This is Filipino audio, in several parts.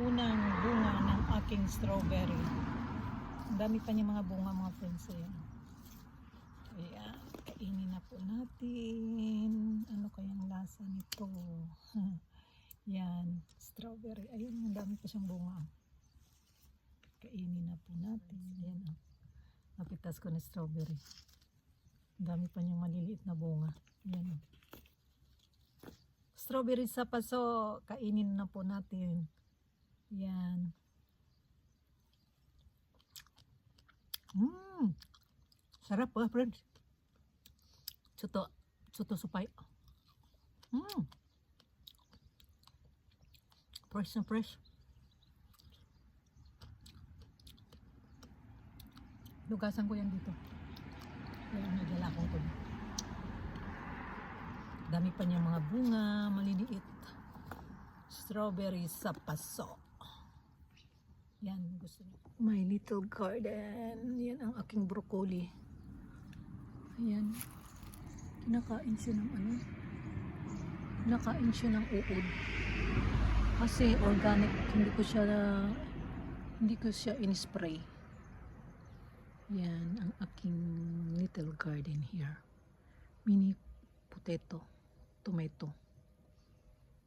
unang bunga ng aking strawberry. Ang dami pa niya mga bunga, mga friends. Ayan. Ayan. Kainin na po natin. Ano kayang lasa nito? Yan. Strawberry. Ayan. Ang dami pa siyang bunga. Kainin na po natin. Ayan. Napitas ko na strawberry. Ang dami pa niyang maliliit na bunga. Ayan. Strawberry sa paso. Kainin na po natin. Yan. Sarap po, friends. Suto supay. Fresh na fresh. Lugasan ko yan dito. Yan, nagala ko. Dami pa niya mga bunga, maliliit. Strawberry sa paso. Yan, gusto niyo. My little garden. Yan ang aking broccoli. Ayan. Kinakain siya ng ano? Kinakain siya ng uod. Kasi organic, hindi ko siya in-spray. Yan ang aking little garden here. Mini potato, tomato.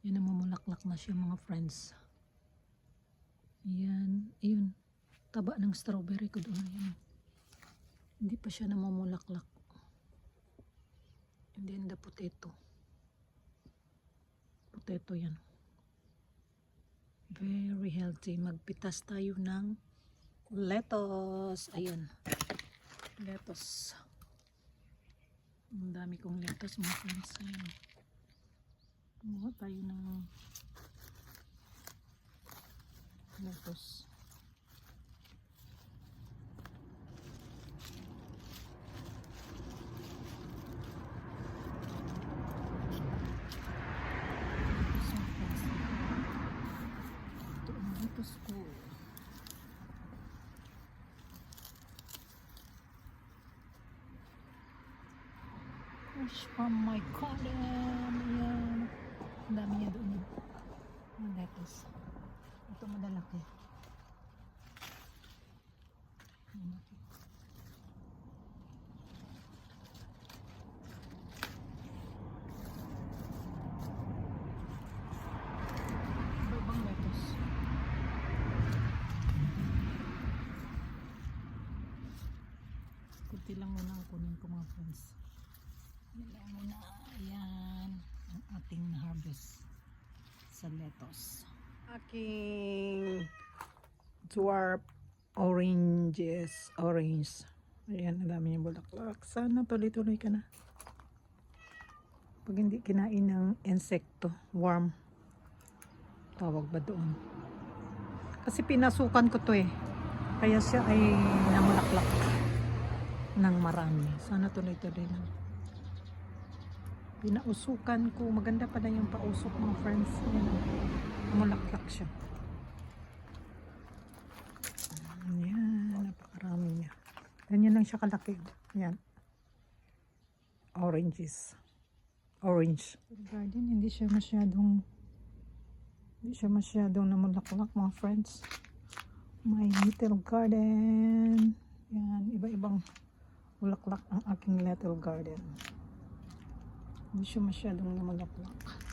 Yan, namumulaklak na siya, mga friends. Yan, ayun. Taba ng strawberry ko doon. Yan. Hindi pa siya namumulaklak. And then the potato. Potato yan. Very healthy. Magpitas tayo ng lettuce. Ayan. Lettuce. Ang dami kong lettuce, mga friends. Ayan. Kumuha tayo ng lettuce. Ito ang lettuce ko. Fresh from my garden. Ayan. Ang dami niya doon. Ang lettuce. Ito madalaki. Ibang lettuce. Kunti lang muna ang kunin ko, mga friends. Yan lang muna. Ayan ang ating harvest sa lettuce. Aking dwarf orange. Ayan, ang dami yung bulaklak. Sana tuloy-tuloy ka na. Pag hindi kinain ng insekto, worm, tawag ba doon? Kasi pinasukan ko to eh. Kaya siya ay namulaklak ng marami. Sana tuloy-tuloy lang. Pinausukan ko. Maganda pa na yung pausok, mga friends. Ayan, namulaklak siya. Ayan, napakarami niya. Ganyan lang siya kalaki. Ayan. Orange. Garden, hindi siya masyadong namulaklak, mga friends. My little garden. Ayan, iba-ibang bulaklak ang aking little garden. Hindi siya masyadong namulaklak.